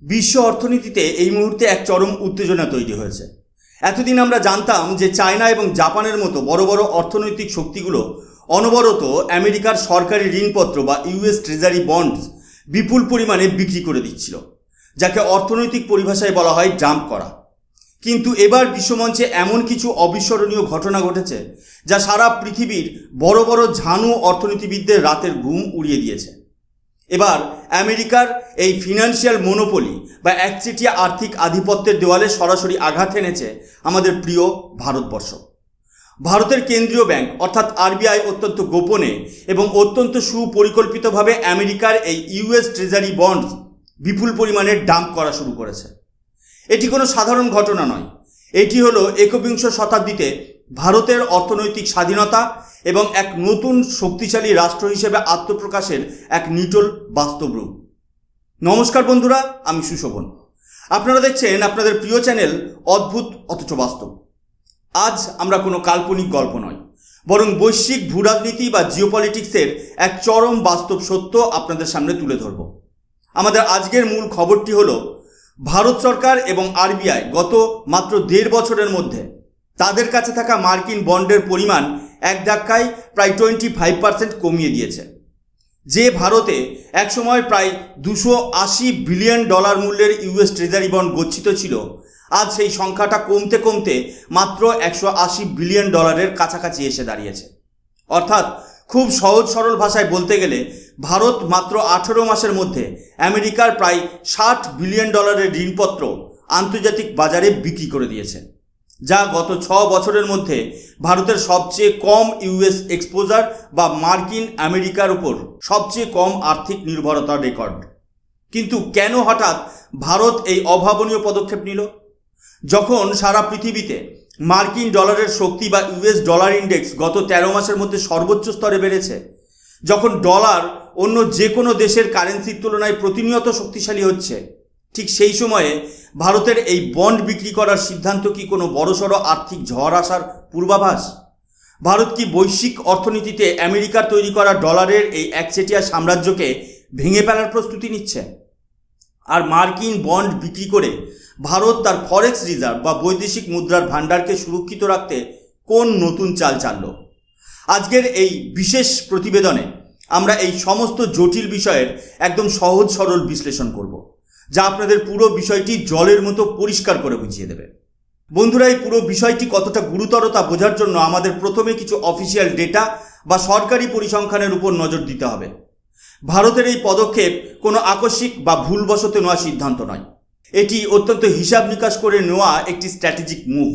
বিশ্ব অর্থনীতিতে এই মুহূর্তে এক চরম উত্তেজনা তৈরি হয়েছে। এতদিন আমরা জানতাম যে চায়না এবং জাপানের মতো বড় বড় অর্থনৈতিক শক্তিগুলো অনবরত আমেরিকার সরকারি ঋণপত্র বা ইউএস ট্রেজারি বন্ডস বিপুল পরিমাণে বিক্রি করে দিচ্ছিল, যাকে অর্থনৈতিক পরিভাষায় বলা হয় ডাম্প করা। কিন্তু এবার বিশ্বমঞ্চে এমন কিছু অবিস্মরণীয় ঘটনা ঘটেছে যা সারা পৃথিবীর বড় বড় ঝানু অর্থনীতিবিদদের রাতের ঘুম উড়িয়ে দিয়েছে। এবার আমেরিকার এই ফিনান্সিয়াল মনোপলি বা একচেটিয়া আর্থিক আধিপত্যের দেওয়ালে সরাসরি আঘাত এনেছে আমাদের প্রিয় ভারতবর্ষ। ভারতের কেন্দ্রীয় ব্যাংক অর্থাৎ আরবিআই অত্যন্ত গোপনে এবং অত্যন্ত সুপরিকল্পিতভাবে আমেরিকার এই ইউএস ট্রেজারি বন্ডস বিপুল পরিমাণে ডাম্প করা শুরু করেছে। এটি কোনো সাধারণ ঘটনা নয়, এটি হলো একবিংশ শতাব্দীতে ভারতের অর্থনৈতিক স্বাধীনতা এবং এক নতুন শক্তিশালী রাষ্ট্র হিসেবে আত্মপ্রকাশের এক নিটোল বাস্তব রূপ। নমস্কার বন্ধুরা, আমি সুশোভন। আপনারা দেখছেন আপনাদের প্রিয় চ্যানেল অদ্ভুত অথচ বাস্তব। আজ আমরা কোনো কাল্পনিক গল্প নয়, বরং বৈশ্বিক ভূরাজনীতি বা জিওপলিটিক্সের এক চরম বাস্তব সত্য আপনাদের সামনে তুলে ধরব। আমাদের আজকের মূল খবরটি হলো ভারত সরকার এবং আরবিআই গত মাত্র 1.5 বছরের মধ্যে তাদের কাছে থাকা মার্কিন বন্ডের পরিমাণ এক ধাক্কায় প্রায় 25% কমিয়ে দিয়েছে। যে ভারতে একসময় প্রায় $280 বিলিয়ন মূল্যের ইউএস ট্রেজারি বন্ড গচ্ছিত ছিল, আজ সেই সংখ্যাটা কমতে কমতে মাত্র $180 বিলিয়ন কাছাকাছি এসে দাঁড়িয়েছে। অর্থাৎ খুব সহজ সরল ভাষায় বলতে গেলে ভারত মাত্র 18 মাসের মধ্যে আমেরিকার প্রায় $60 বিলিয়ন ঋণপত্র আন্তর্জাতিক বাজারে বিক্রি করে দিয়েছে, যা গত 6 বছরের মধ্যে ভারতের সবচেয়ে কম ইউএস এক্সপোজার বা মার্কিন আমেরিকার উপর সবচেয়ে কম আর্থিক নির্ভরতার রেকর্ড। কিন্তু কেন হঠাৎ ভারত এই অভাবনীয় পদক্ষেপ নিল? যখন সারা পৃথিবীতে মার্কিন ডলারের শক্তি বা ইউএস ডলার ইন্ডেক্স গত 13 মাসের মধ্যে সর্বোচ্চ স্তরে বেড়েছে, যখন ডলার অন্য যে কোনো দেশের কারেন্সির তুলনায় প্রতিনিয়ত শক্তিশালী হচ্ছে, ঠিক সেই সময়ে ভারতের এই বন্ড বিক্রি করার সিদ্ধান্ত কি কোনো বড়সড় আর্থিক ঝড় আসার পূর্বাভাস? ভারত কি বৈশ্বিক অর্থনীতিতে আমেরিকার তৈরি করা ডলারের এই একচেটিয়া সাম্রাজ্যকে ভেঙে ফেলার প্রস্তুতি নিচ্ছে? আর মার্কিন বন্ড বিক্রি করে ভারত তার ফরেক্স রিজার্ভ বা বৈদেশিক মুদ্রার ভাণ্ডারকে সুরক্ষিত রাখতে কোন নতুন চাল চালল? আজকের এই বিশেষ প্রতিবেদনে আমরা এই সমস্ত জটিল বিষয়ের একদম সহজ সরল বিশ্লেষণ করব, যা আপনাদের পুরো বিষয়টি জলের মতো পরিষ্কার করে বুঝিয়ে দেবে। বন্ধুরা, এই পুরো বিষয়টি কতটা গুরুতর তা বোঝার জন্য আমাদের প্রথমে কিছু অফিসিয়াল ডেটা বা সরকারি পরিসংখ্যানের উপর নজর দিতে হবে। ভারতের এই পদক্ষেপ কোনো আকস্মিক বা ভুলবশত নেওয়া সিদ্ধান্ত নয়, এটি অত্যন্ত হিসাব নিকাশ করে নেওয়া একটি স্ট্র্যাটেজিক মুভ।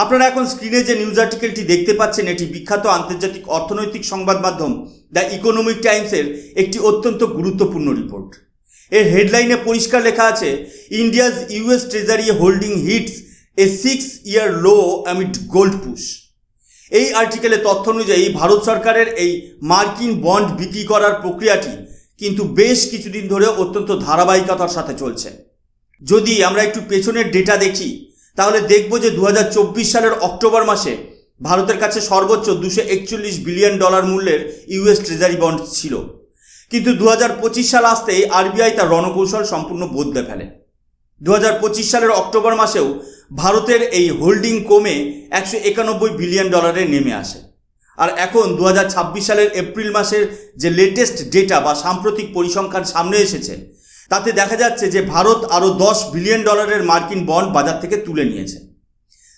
আপনারা এখন স্ক্রিনে যে নিউজ আর্টিকেলটি দেখতে পাচ্ছেন, এটি বিখ্যাত আন্তর্জাতিক অর্থনৈতিক সংবাদ মাধ্যম দ্য ইকোনমিক টাইমসের একটি অত্যন্ত গুরুত্বপূর্ণ রিপোর্ট। এর হেডলাইনে পরিষ্কার লেখা আছে, India's US treasury holding hits a 6-year low amid gold push. এই আর্টিকেলে তথ্য অনুযায়ী ভারত সরকারের এই মার্কিন বন্ড বিক্রি করার প্রক্রিয়াটি কিন্তু বেশ কিছুদিন ধরে অত্যন্ত ধারাবাহিকতার সাথে চলছে। যদি আমরা একটু পেছনের ডেটা দেখি, তাহলে দেখব যে 2024 সালের অক্টোবর মাসে ভারতের কাছে সর্বোচ্চ $241 বিলিয়ন মূল্যের ইউএস ট্রেজারি বন্ড ছিল। কিন্তু 2025 সাল আসতেই আরবিআই তার রণকৌশল সম্পূর্ণ বদলে ফেলে। 2025 সালের অক্টোবর মাসেও ভারতের এই হোল্ডিং কমে $191 বিলিয়ন নেমে আসে। আর এখন 2026 সালের এপ্রিল মাসের যে লেটেস্ট ডেটা বা সাম্প্রতিক পরিসংখ্যান সামনে এসেছে, তাতে দেখা যাচ্ছে যে ভারত আরও $10 বিলিয়ন মার্কিন বন্ড বাজার থেকে তুলে নিয়েছে,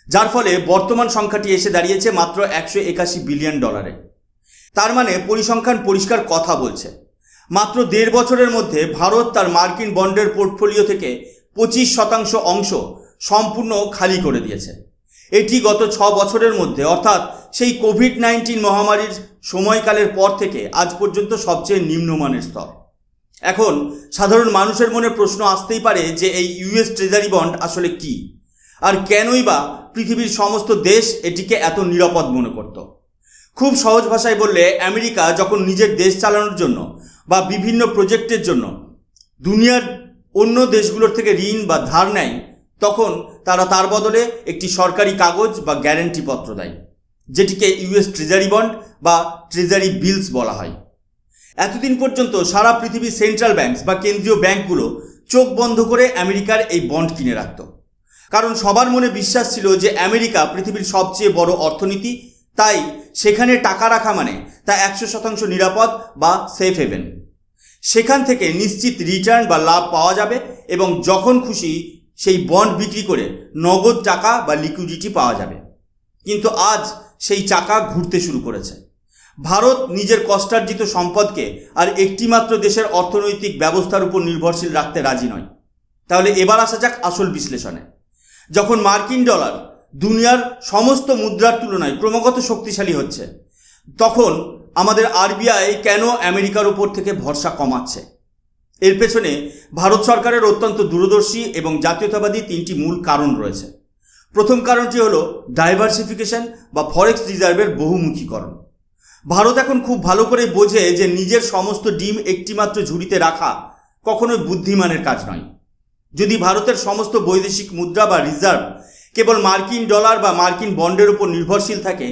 যার ফলে বর্তমান সংখ্যাটি এসে দাঁড়িয়েছে মাত্র $181 বিলিয়ন। তার মানে পরিসংখ্যান পরিষ্কার কথা বলছে, মাত্র 1.5 বছরের মধ্যে ভারত তার মার্কিন বন্ডের পোর্টফোলিও থেকে 25% অংশ সম্পূর্ণ খালি করে দিয়েছে। এটি গত 6 বছরের মধ্যে, অর্থাৎ সেই কোভিড-19 মহামারীর সময়কালের পর থেকে আজ পর্যন্ত সবচেয়ে নিম্নমানের স্তর। এখন সাধারণ মানুষের মনে প্রশ্ন আসতেই পারে যে এই ইউএস ট্রেজারি বন্ড আসলে কি, আর কেনই বা পৃথিবীর সমস্ত দেশ এটিকে এত নিরাপদ মনে করত? খুব সহজ ভাষায় বললে, আমেরিকা যখন নিজের দেশ চালানোর জন্য বা বিভিন্ন প্রজেক্টের জন্য দুনিয়ার অন্য দেশগুলোর থেকে ঋণ বা ধার নেয়, তখন তারা তার বদলে একটি সরকারি কাগজ বা গ্যারান্টি পত্র দেয়, যেটিকে ইউএস ট্রেজারি বন্ড বা ট্রেজারি বিলস বলা হয়। এতদিন পর্যন্ত সারা পৃথিবীর সেন্ট্রাল ব্যাংকস বা কেন্দ্রীয় ব্যাংকগুলো চোখ বন্ধ করে আমেরিকার এই বন্ড কিনে রাখত। কারণ সবার মনে বিশ্বাস ছিল যে আমেরিকা পৃথিবীর সবচেয়ে বড় অর্থনীতি, তাই সেখানে টাকা রাখা মানে তা 100% নিরাপদ বা সেফ হেভেন। সেখান থেকে নিশ্চিত রিটার্ন বা লাভ পাওয়া যাবে এবং যখন খুশি সেই বন্ড বিক্রি করে নগদ টাকা বা লিকুইডিটি পাওয়া যাবে। কিন্তু আজ সেই চাকা ঘুরতে শুরু করেছে। ভারত নিজের কষ্টার্জিত সম্পদকে আর একটিমাত্র দেশের অর্থনৈতিক ব্যবস্থার উপর নির্ভরশীল রাখতে রাজি নয়। তাহলে এবার আসা যাক আসল বিশ্লেষণে। যখন মার্কিন ডলার দুনিয়ার সমস্ত মুদ্রার তুলনায় ক্রমাগত শক্তিশালী হচ্ছে, তখন আমাদের আরবিআই কেন আমেরিকার উপর থেকে ভরসা কমাচ্ছে? এর পেছনে ভারত সরকারের অত্যন্ত দূরদর্শী এবং জাতীয়তাবাদী তিনটি মূল কারণ রয়েছে। প্রথম কারণটি হলো ডাইভার্সিফিকেশন বা ফরেক্স রিজার্ভের বহুমুখীকরণ। ভারত এখন খুব ভালো করে বোঝে যে নিজের সমস্ত ডিম একটিমাত্র ঝুড়িতে রাখা কখনোই বুদ্ধিমানের কাজ নয়। যদি ভারতের সমস্ত বৈদেশিক মুদ্রা বা রিজার্ভ কেবল মার্কিন ডলার বা মার্কিন বন্ডের উপর নির্ভরশীল থাকে,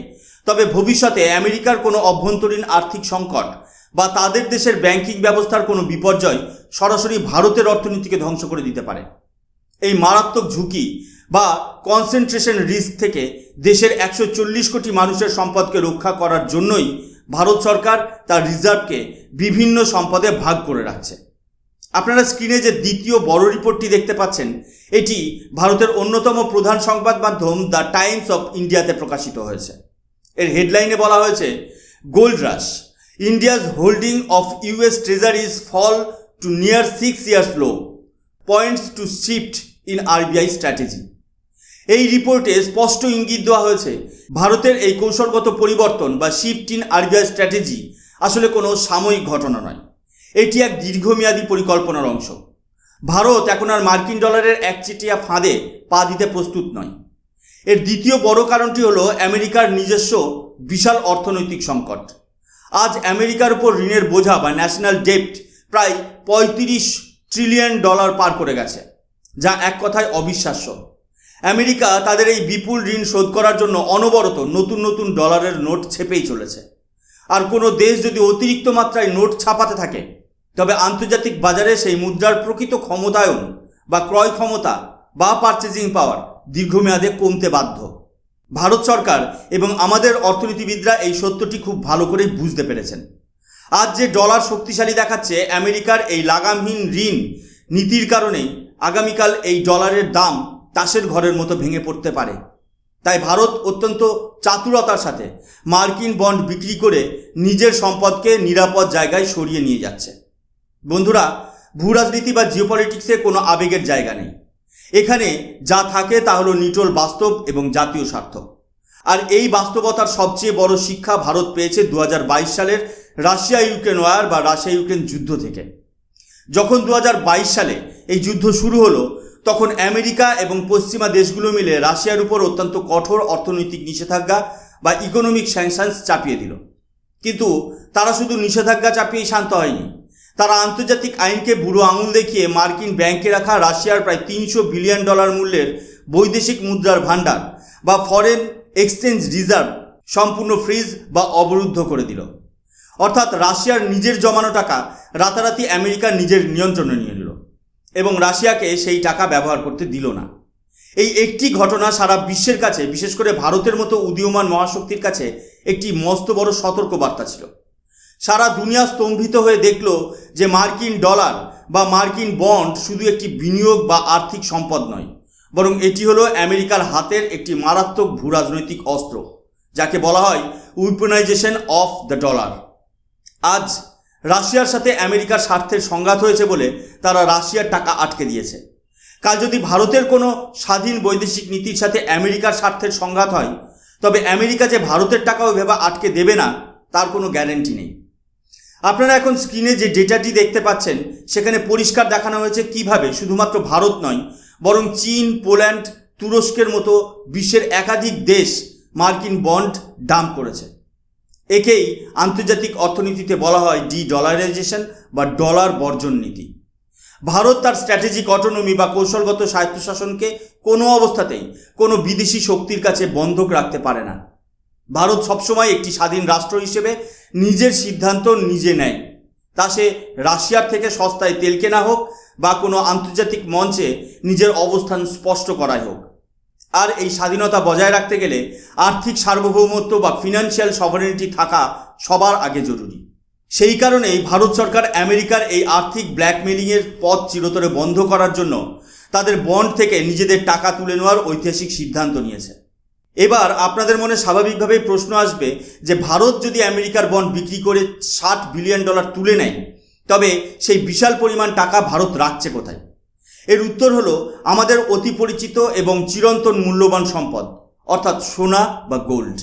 তবে ভবিষ্যতে আমেরিকার কোনো অভ্যন্তরীণ আর্থিক সংকট বা তাদের দেশের ব্যাংকিং ব্যবস্থার কোনো বিপর্যয় সরাসরি ভারতের অর্থনীতিকে ধ্বংস করে দিতে পারে। এই মারাত্মক ঝুঁকি বা কনসেন্ট্রেশন রিস্ক থেকে দেশের 140 কোটি মানুষের সম্পদকে রক্ষা করার জন্যই ভারত সরকার তার রিজার্ভকে বিভিন্ন সম্পদে ভাগ করে রাখছে। আপনারা স্ক্রিনে যে দ্বিতীয় বড় রিপোর্টটি দেখতে পাচ্ছেন, এটি ভারতের অন্যতম প্রধান সংবাদ মাধ্যম দ্য টাইমস অফ ইন্ডিয়াতে প্রকাশিত হয়েছে। এর হেডলাইনে বলা হয়েছে, gold rush, India's holding of US treasuries fall to near 6 years low, points to shift in RBI strategy. এই রিপোর্টে স্পষ্ট ইঙ্গিত দেওয়া হয়েছে ভারতের এই কৌশলগত পরিবর্তন বা শিফট ইন আরবিআই স্ট্র্যাটেজি আসলে কোনো সাময়িক ঘটনা নয়, এটি এক দীর্ঘমেয়াদী পরিকল্পনার অংশ। ভারত এখন আর মার্কিন ডলারের একচেটিয়া ফাঁদে পা দিতে প্রস্তুত নয়। এর দ্বিতীয় বড় কারণটি হলো আমেরিকার নিজস্ব বিশাল অর্থনৈতিক সংকট। আজ আমেরিকার উপর ঋণের বোঝা বা ন্যাশনাল ডেপ্ট প্রায় $35 ট্রিলিয়ন পার করে গেছে, যা এক কথায় অবিশ্বাস্য। আমেরিকা তাদের এই বিপুল ঋণ শোধ করার জন্য অনবরত নতুন নতুন ডলারের নোট ছেপেই চলেছে। আর কোনো দেশ যদি অতিরিক্ত মাত্রায় নোট ছাপাতে থাকে, তবে আন্তর্জাতিক বাজারে সেই মুদ্রার প্রকৃত ক্ষমতায়ন বা ক্রয় ক্ষমতা বা পারচেজিং পাওয়ার দীর্ঘমেয়াদে কমতে বাধ্য। ভারত সরকার এবং আমাদের অর্থনীতিবিদরা এই সত্যটি খুব ভালো করেই বুঝতে পেরেছেন। আজ যে ডলার শক্তিশালী দেখাচ্ছে, আমেরিকার এই লাগামহীন ঋণ নীতির কারণেই আগামীকাল এই ডলারের দাম তাসের ঘরের মতো ভেঙে পড়তে পারে। তাই ভারত অত্যন্ত চাতুরতার সাথে মার্কিন বন্ড বিক্রি করে নিজের সম্পদকে নিরাপদ জায়গায় সরিয়ে নিয়ে যাচ্ছে। বন্ধুরা, ভূরাজনীতি বা জিওপলিটিক্সে কোনো আবেগের জায়গা নেই। এখানে যা থাকে তা হলো নিটোল বাস্তব এবং জাতীয় স্বার্থ। আর এই বাস্তবতার সবচেয়ে বড় শিক্ষা ভারত পেয়েছে 2022 সালের রাশিয়া ইউক্রেন ওয়ার বা রাশিয়া ইউক্রেন যুদ্ধ থেকে। যখন 2022 সালে এই যুদ্ধ শুরু হলো, তখন আমেরিকা এবং পশ্চিমা দেশগুলো মিলে রাশিয়ার উপর অত্যন্ত কঠোর অর্থনৈতিক নিষেধাজ্ঞা বা ইকোনমিক স্যাংশনস চাপিয়ে দিল। কিন্তু তারা শুধু নিষেধাজ্ঞা চাপিয়েই শান্ত হয়নি। তারা আন্তর্জাতিক আইনকে বুড়ো আঙুল দেখিয়ে মার্কিন ব্যাংকে রাখা রাশিয়ার প্রায় $300 বিলিয়ন মূল্যের বৈদেশিক মুদ্রার ভাণ্ডার বা ফরেন এক্সচেঞ্জ রিজার্ভ সম্পূর্ণ ফ্রিজ বা অবরুদ্ধ করে দিল। অর্থাৎ রাশিয়ার নিজের জমানো টাকা রাতারাতি আমেরিকার নিজের নিয়ন্ত্রণে নিয়ে নিল এবং রাশিয়াকে সেই টাকা ব্যবহার করতে দিল না। এই একটি ঘটনা সারা বিশ্বের কাছে, বিশেষ করে ভারতের মতো উদীয়মান মহাশক্তির কাছে একটি মস্ত বড় সতর্কবার্তা ছিল। সারা দুনিয়া স্তম্ভিত হয়ে দেখল যে মার্কিন ডলার বা মার্কিন বন্ড শুধু একটি বিনিয়োগ বা আর্থিক সম্পদ নয়, বরং এটি হলো আমেরিকার হাতের একটি মারাত্মক ভূরাজনৈতিক অস্ত্র, যাকে বলা হয় উইপনাইজেশন অফ দ্য ডলার। আজ রাশিয়ার সাথে আমেরিকার স্বার্থের সংঘাত হয়েছে বলে তারা রাশিয়ার টাকা আটকে দিয়েছে। কাল যদি ভারতের কোনো স্বাধীন বৈদেশিক নীতির সাথে আমেরিকার স্বার্থের সংঘাত হয়, তবে আমেরিকা যে ভারতের টাকাও ভেবে আটকে দেবে না তার কোনো গ্যারেন্টি নেই। আপনারা এখন স্ক্রিনে যে ডেটাটি দেখতে পাচ্ছেন, সেখানে পরিষ্কার দেখানো হয়েছে কিভাবে শুধুমাত্র ভারত নয়, বরং চীন, পোল্যান্ড, তুরস্কের মতো বিশ্বের একাধিক দেশ মার্কিন বন্ড ডাম্প করেছে। একেই আন্তর্জাতিক অর্থনীতিতে বলা হয় ডি-ডলারাইজেশন বা ডলার বর্জন নীতি। ভারত তার স্ট্র্যাটেজিক অটোনমি বা কৌশলগত স্বায়ত্তশাসনকে কোনো অবস্থাতেই কোনো বিদেশি শক্তির কাছে বন্ধক রাখতে পারে না। ভারত সবসময় একটি স্বাধীন রাষ্ট্র হিসেবে নিজের সিদ্ধান্ত নিজে নেয়। তা সে রাশিয়ার থেকে সস্তায় তেল কেনা হোক বা কোনো আন্তর্জাতিক মঞ্চে নিজের অবস্থান স্পষ্ট করাই হোক। আর এই স্বাধীনতা বজায় রাখতে গেলে আর্থিক সার্বভৌমত্ব বা ফিনান্সিয়াল সভারেনিটি থাকা সবার আগে জরুরি। সেই কারণেই ভারত সরকার আমেরিকার এই আর্থিক ব্ল্যাকমেলিংয়ের পথ চিরতরে বন্ধ করার জন্য তাদের বন্ড থেকে নিজেদের টাকা তুলে নেওয়ার ঐতিহাসিক সিদ্ধান্ত নিয়েছে। এবার আপনাদের মনে স্বাভাবিকভাবেই প্রশ্ন আসবে যে ভারত যদি আমেরিকার বন্ড বিক্রি করে $60 বিলিয়ন তুলে নেয়, তবে সেই বিশাল পরিমাণ টাকা ভারত রাখছে কোথায়? এর উত্তর হলো আমাদের অতি পরিচিত এবং চিরন্তন মূল্যবান সম্পদ, অর্থাৎ সোনা বা গোল্ড।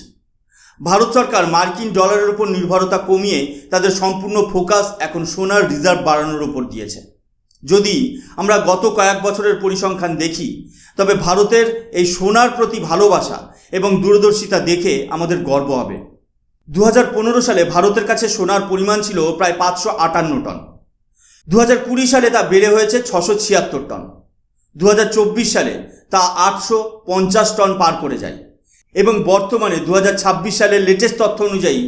ভারত সরকার মার্কিন ডলারের উপর নির্ভরতা কমিয়ে তাদের সম্পূর্ণ ফোকাস এখন সোনার রিজার্ভ বাড়ানোর উপর দিয়েছে। যদি আমরা গত কয়েক বছরের পরিসংখ্যান দেখি, তবে ভারতের এই সোনার প্রতি ভালোবাসা এবং দূরদর্শিতা দেখে আমাদের গর্ব হবে। 2015 সালে ভারতের কাছে সোনার পরিমাণ ছিল প্রায় 558 টন। 2020 সালে তা বেড়ে হয়েছে 676 টন। 2024 সালে তা 850 টন পার করে যায় এবং বর্তমানে 2026 সালের লেটেস্ট তথ্য অনুযায়ী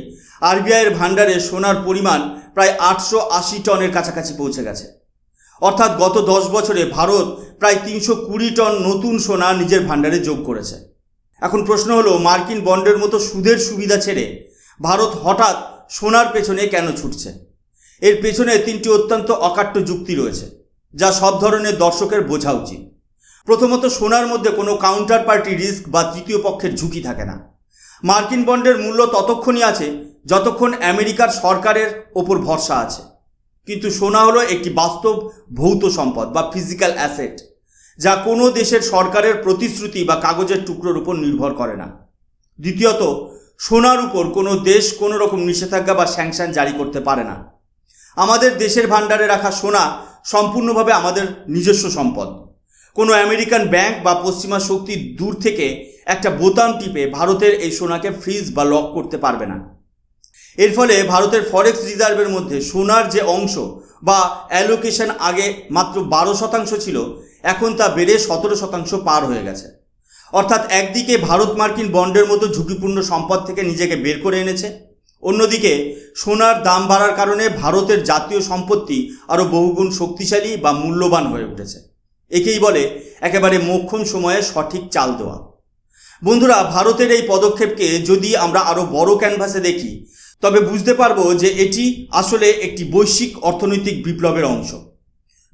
আরবিআইয়ের ভাণ্ডারে সোনার পরিমাণ প্রায় 880 টনের কাছাকাছি পৌঁছে গেছে। অর্থাৎ গত 10 বছরে ভারত প্রায় 320 টন নতুন সোনা নিজের ভাণ্ডারে যোগ করেছে। এখন প্রশ্ন হলো, মার্কিন বন্ডের মতো সুদের সুবিধা ছেড়ে ভারত হঠাৎ সোনার পেছনে কেন ছুটছে? এর পেছনে 3টি অত্যন্ত অকাট্য যুক্তি রয়েছে, যা সব ধরনের দর্শকের বোঝা উচিত। প্রথমত, সোনার মধ্যে কোনো কাউন্টার পার্টি রিস্ক বা তৃতীয় পক্ষের ঝুঁকি থাকে না। মার্কিন বন্ডের মূল্য ততক্ষণই আছে যতক্ষণ আমেরিকার সরকারের ওপর ভরসা আছে, কিন্তু সোনা হলো একটি বাস্তব ভৌত সম্পদ বা ফিজিক্যাল অ্যাসেট, যা কোনো দেশের সরকারের প্রতিশ্রুতি বা কাগজের টুকরোর উপর নির্ভর করে না। দ্বিতীয়ত, সোনার উপর কোনো দেশ কোনো রকম নিষেধাজ্ঞা বা স্যাংশন জারি করতে পারে না। আমাদের দেশের ভাণ্ডারে রাখা সোনা সম্পূর্ণভাবে আমাদের নিজস্ব সম্পদ। কোনো আমেরিকান ব্যাংক বা পশ্চিমা শক্তি দূর থেকে একটা বোতাম টিপে ভারতের এই সোনাকে ফ্রিজ বা লক করতে পারবে না। এর ফলে ভারতের ফরেক্স রিজার্ভের মধ্যে সোনার যে অংশ বা অ্যালোকেশন আগে মাত্র 12% ছিল, এখন তা বেড়ে 17% পার হয়ে গেছে। অর্থাৎ একদিকে ভারত মার্কিন বন্ডের মতো ঝুঁকিপূর্ণ সম্পদ থেকে নিজেকে বের করে এনেছে, অন্যদিকে সোনার দাম বাড়ার কারণে ভারতের জাতীয় সম্পত্তি আরও বহুগুণ শক্তিশালী বা মূল্যবান হয়ে উঠেছে। একেই বলে একেবারে মোক্ষম সময়ে সঠিক চাল দেওয়া। বন্ধুরা, ভারতের এই পদক্ষেপকে যদি আমরা আরও বড় ক্যানভাসে দেখি, তবে বুঝতে পারবো যে এটি আসলে একটি বৈশ্বিক অর্থনৈতিক বিপ্লবের অংশ।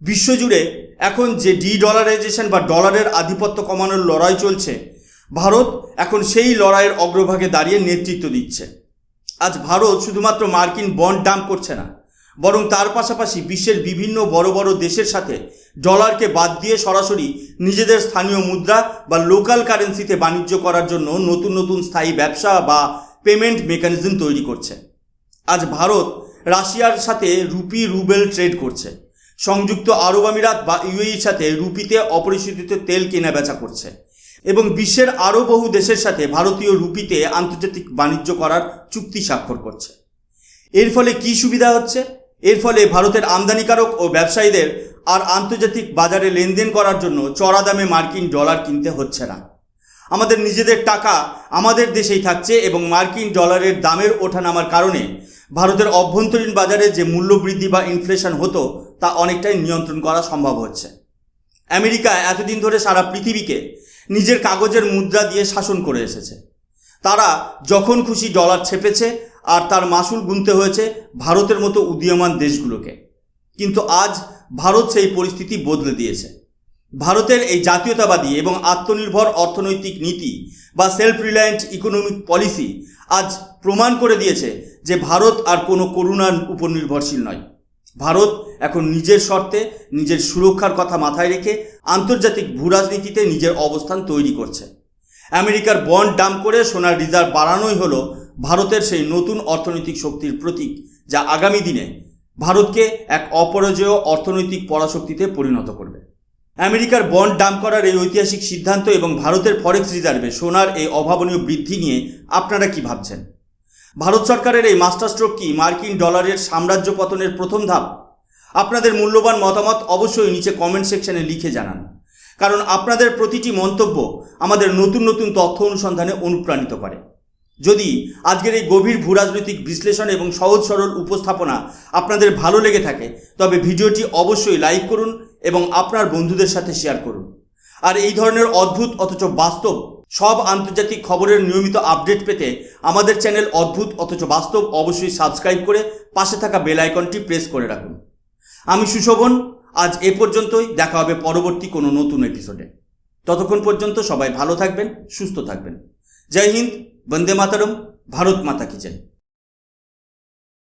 বিশ্বজুড়ে এখন যে ডলারাইজেশন বা ডলারের আধিপত্য কমানোর লড়াই চলছে, ভারত এখন সেই লড়াইয়ের অগ্রভাগে দাঁড়িয়ে নেতৃত্ব দিচ্ছে। আজ ভারত শুধুমাত্র মার্কিন বন্ড ডাম্প করছে না, বরং তার পাশাপাশি বিশ্বের বিভিন্ন বড় বড় দেশের সাথে ডলারকে বাদ দিয়ে সরাসরি নিজেদের স্থানীয় মুদ্রা বা লোকাল কারেন্সিতে বাণিজ্য করার জন্য নতুন নতুন স্থায়ী ব্যবসা বা পেমেন্ট মেকানিজম তৈরি করছে। আজ ভারত রাশিয়ার সাথে রুবেল ট্রেড করছে, সংযুক্ত আরব আমিরাত বা ইউএইর সাথে রুপিতে অপরিশোধিত তেল কেনা বেচা করছে এবং বিশ্বের আরও বহু দেশের সাথে ভারতীয় রুপিতে আন্তর্জাতিক বাণিজ্য করার চুক্তি স্বাক্ষর করছে। এর ফলে কি সুবিধা হচ্ছে? এর ফলে ভারতের আমদানিকারক ও ব্যবসায়ীদের আর আন্তর্জাতিক বাজারে লেনদেন করার জন্য চড়া দামে মার্কিন ডলার কিনতে হচ্ছে না। আমাদের নিজেদের টাকা আমাদের দেশেই থাকছে এবং মার্কিন ডলারের দামের ওঠানামার কারণে ভারতের অভ্যন্তরীণ বাজারে যে মূল্যবৃদ্ধি বা ইনফ্লেশন হতো, তা অনেকটাই নিয়ন্ত্রণ করা সম্ভব হচ্ছে। আমেরিকা এতদিন ধরে সারা পৃথিবীকে নিজের কাগজের মুদ্রা দিয়ে শাসন করে এসেছে। তারা যখন খুশি ডলার ছেপেছে আর তার মাসুল গুনতে হয়েছে ভারতের মতো উদীয়মান দেশগুলোকে। কিন্তু আজ ভারত সেই পরিস্থিতি বদলে দিয়েছে। ভারতের এই জাতীয়তাবাদী এবং আত্মনির্ভর অর্থনৈতিক নীতি বা সেলফ রিলায়েন্ট ইকোনমিক পলিসি আজ প্রমাণ করে দিয়েছে যে ভারত আর কোনো করুণার উপর নির্ভরশীল নয়। ভারত এখন নিজের শর্তে নিজের সুরক্ষার কথা মাথায় রেখে আন্তর্জাতিক ভূরাজনীতিতে নিজের অবস্থান তৈরি করছে। আমেরিকার বন্ড ডাম্প করে সোনার রিজার্ভ বাড়ানোই হলো ভারতের সেই নতুন অর্থনৈতিক শক্তির প্রতীক, যা আগামী দিনে ভারতকে এক অপরাজেয় অর্থনৈতিক পরাশক্তিতে পরিণত করবে। আমেরিকার বন্ড ডাম্প করার এই ঐতিহাসিক সিদ্ধান্ত এবং ভারতের ফরেক্স রিজার্ভে সোনার এই অভাবনীয় বৃদ্ধি নিয়ে আপনারা কি ভাবছেন? ভারত সরকারের এই মাস্টারস্ট্রোক কি মার্কিন ডলারের সাম্রাজ্য পতনের প্রথম ধাপ? আপনাদের মূল্যবান মতামত অবশ্যই নিচে কমেন্ট সেকশনে লিখে জানান, কারণ আপনাদের প্রতিটি মন্তব্য আমাদের নতুন নতুন তথ্য অনুসন্ধানে অনুপ্রাণিত করে। যদি আজকের এই গভীর ভূরাজনৈতিক বিশ্লেষণ এবং সহজ সরল উপস্থাপনা আপনাদের ভালো লেগে থাকে তবে ভিডিওটি অবশ্যই লাইক করুন এবং আপনার বন্ধুদের সাথে শেয়ার করুন। আর এই ধরনের অদ্ভুত অথচ বাস্তব সব আন্তর্জাতিক খবরের নিয়মিত আপডেট পেতে আমাদের চ্যানেল অদ্ভুত অথচ বাস্তব অবশ্যই সাবস্ক্রাইব করে পাশে থাকা বেল আইকনটি প্রেস করে রাখুন। আমি সুশোভন, আজ এ পর্যন্তই। দেখা হবে পরবর্তী কোনো নতুন এপিসোডে। ততক্ষণ পর্যন্ত সবাই ভালো থাকবেন, সুস্থ থাকবেন। জয় হিন্দ, বন্দে মাতরম, ভারত মাতা কি জয়।